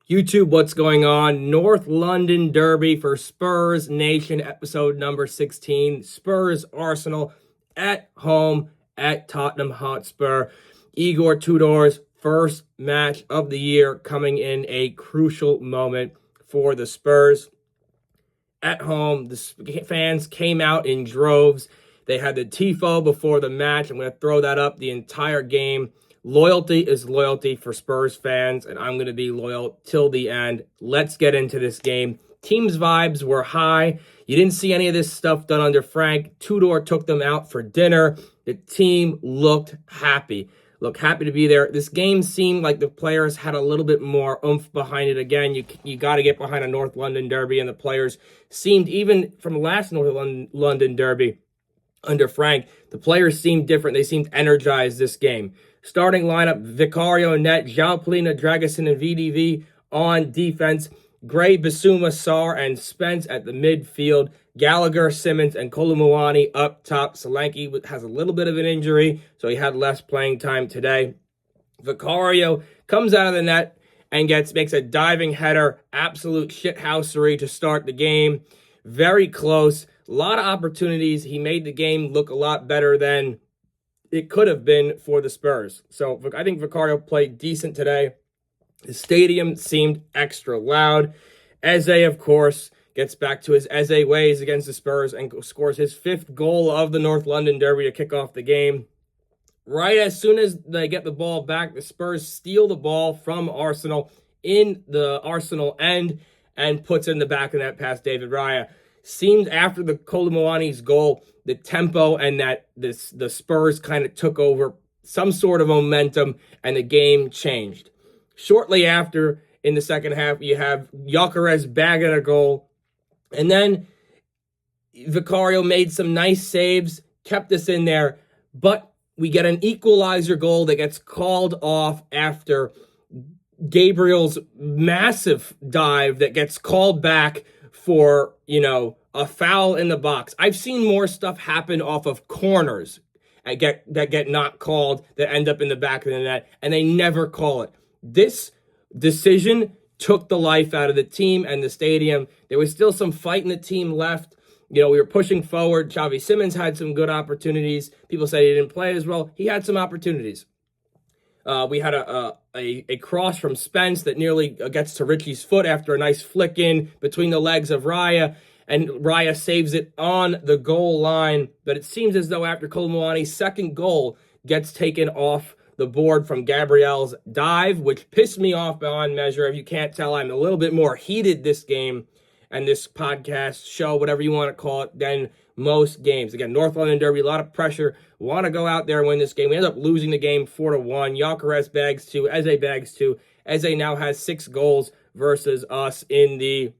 YouTube, what's going on? North London Derby for Spurs Nation, episode number 16. Spurs Arsenal at home at Tottenham Hotspur. Igor Tudor's first match of the year coming in a crucial moment for the Spurs. At home, the fans came out in droves. They had the tifo before the match. I'm going to throw that up the entire game. Loyalty is loyalty for Spurs fans, and I'm going to be loyal till the end. Let's get into this game. Team's vibes were high. You didn't see any of this stuff done under Frank. Tudor took them out for dinner. The team looked happy. Look, happy to be there. This game seemed like the players had a little bit more oomph behind it. Again, you got to get behind a North London derby, and the players seemed, even from last North London derby under Frank, the players seemed different. They seemed energized this game. Starting lineup, Vicario, net, João Palhinha, Dragusin, and VDV on defense. Gray, Bissouma, Sarr, and Spence at the midfield. Gallagher, Simmons, and Kolomuani up top. Solanke has a little bit of an injury, so he had less playing time today. Vicario comes out of the net and makes a diving header. Absolute shithousery to start the game. Very close. A lot of opportunities. He made the game look a lot better than it could have been for the Spurs. So I think Vicario played decent today. The stadium seemed extra loud. Eze, of course, gets back to his Eze ways against the Spurs and scores his fifth goal of the North London Derby to kick off the game. Right as soon as they get the ball back, the Spurs steal the ball from Arsenal in the Arsenal end and puts it in the back of that past David Raya. Seemed after the Kolomuani's goal, the tempo and that the Spurs kind of took over some sort of momentum and the game changed. Shortly after, in the second half, you have Gyökeres bagging a goal. And then Vicario made some nice saves, kept us in there. But we get an equalizer goal that gets called off after Gabriel's massive dive that gets called back for, a foul in the box. I've seen more stuff happen off of corners that get not called, that end up in the back of the net, and they never call it. This decision took the life out of the team and the stadium. There was still some fight in the team left. We were pushing forward. Xavi Simons had some good opportunities. People say he didn't play as well. He had some opportunities. We had a cross from Spence that nearly gets to Richie's foot after a nice flick in between the legs of Raya, and Raya saves it on the goal line. But it seems as though after Kolomuani's second goal gets taken off the board from Gabriel's dive, which pissed me off beyond measure. If you can't tell, I'm a little bit more heated this game and this podcast, show, whatever you want to call it, than most games. Again, North London Derby, a lot of pressure. Want to go out there and win this game. We end up losing the game 4-1. Gyökeres bags 2. Eze bags 2. Eze now has 6 goals versus us in the,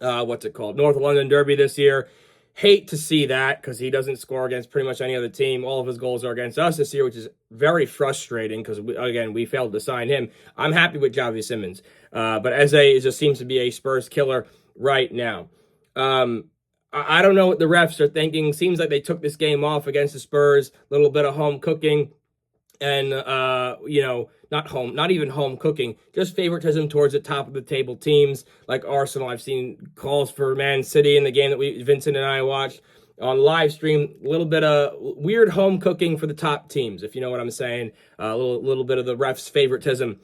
North London Derby this year. Hate to see that because he doesn't score against pretty much any other team. All of his goals are against us this year, which is very frustrating because, we failed to sign him. I'm happy with Xavi Simons. But Eze just seems to be a Spurs killer right now. I don't know what the refs are thinking. Seems like they took this game off against the Spurs. A little bit of home cooking and, not even home cooking, just favoritism towards the top of the table teams like Arsenal. I've seen calls for Man City in the game that Vincent and I watched on live stream. A little bit of weird home cooking for the top teams, if you know what I'm saying. A little bit of the refs' favoritism.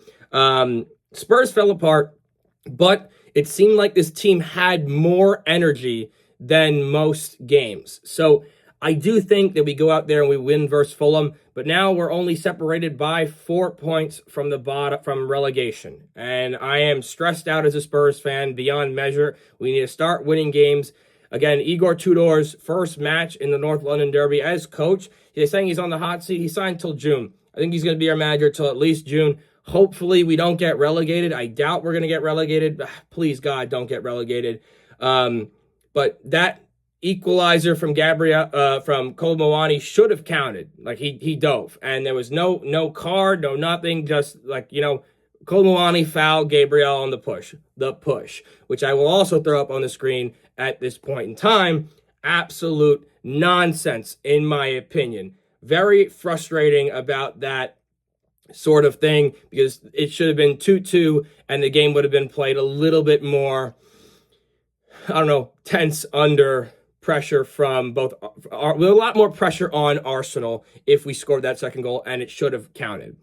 Spurs fell apart, but it seemed like this team had more energy than most games. So I do think that we go out there and we win versus Fulham, but now we're only separated by 4 points from the bottom, from relegation. And I am stressed out as a Spurs fan beyond measure. We need to start winning games. Again, Igor Tudor's first match in the North London Derby as coach. He's saying he's on the hot seat. He signed till June. I think he's going to be our manager till at least June. Hopefully we don't get relegated. I doubt we're going to get relegated. Please, God, don't get relegated. But that equalizer from Gabriel, from Kolomuani should have counted. Like he dove, and there was no card, no nothing. Just Kolomuani fouled Gabriel on the push, which I will also throw up on the screen at this point in time. Absolute nonsense, in my opinion. Very frustrating about that sort of thing, because it should have been 2-2 and the game would have been played a little bit more, I don't know, tense under pressure from both, with a lot more pressure on Arsenal if we scored that second goal, and it should have counted.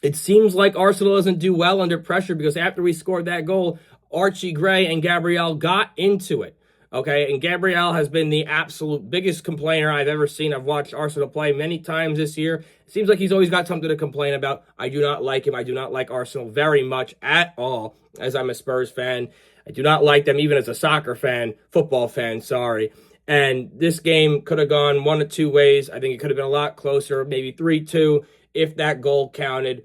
It seems like Arsenal doesn't do well under pressure, because after we scored that goal, Archie Gray and Gabriel got into it. Okay, and Gabriel has been the absolute biggest complainer I've ever seen. I've watched Arsenal play many times this year. It seems like he's always got something to complain about. I do not like him. I do not like Arsenal very much at all, as I'm a Spurs fan. I do not like them even as a soccer fan, football fan, sorry. And this game could have gone one of two ways. I think it could have been a lot closer, maybe 3-2 if that goal counted.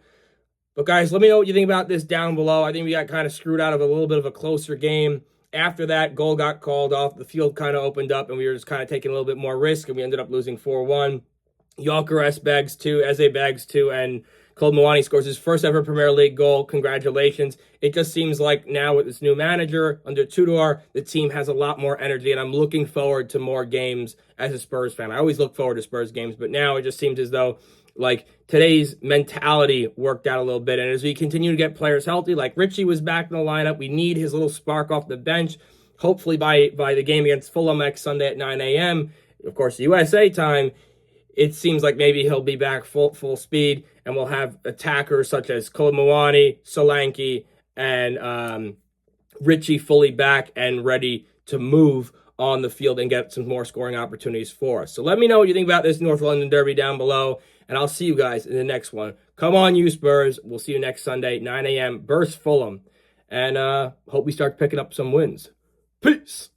But guys, let me know what you think about this down below. I think we got kind of screwed out of a little bit of a closer game. After that goal got called off, the field kind of opened up, and we were just kind of taking a little bit more risk, and we ended up losing 4-1. Eze bags two, and Kolo Muani scores his first ever Premier League goal. Congratulations. It just seems like now with this new manager under Tudor, the team has a lot more energy, and I'm looking forward to more games as a Spurs fan. I always look forward to Spurs games, but now it just seems as though like today's mentality worked out a little bit. And as we continue to get players healthy, like Richie was back in the lineup, we need his little spark off the bench. Hopefully by the game against Fulham next Sunday at 9 a.m., of course, USA time, it seems like maybe he'll be back full speed, and we'll have attackers such as Kolo Muani, Solanke, and Richie fully back and ready to move on the field and get some more scoring opportunities for us. So let me know what you think about this North London Derby down below, and I'll see you guys in the next one. Come on, you Spurs. We'll see you next Sunday, 9 a.m. versus Fulham. And hope we start picking up some wins. Peace.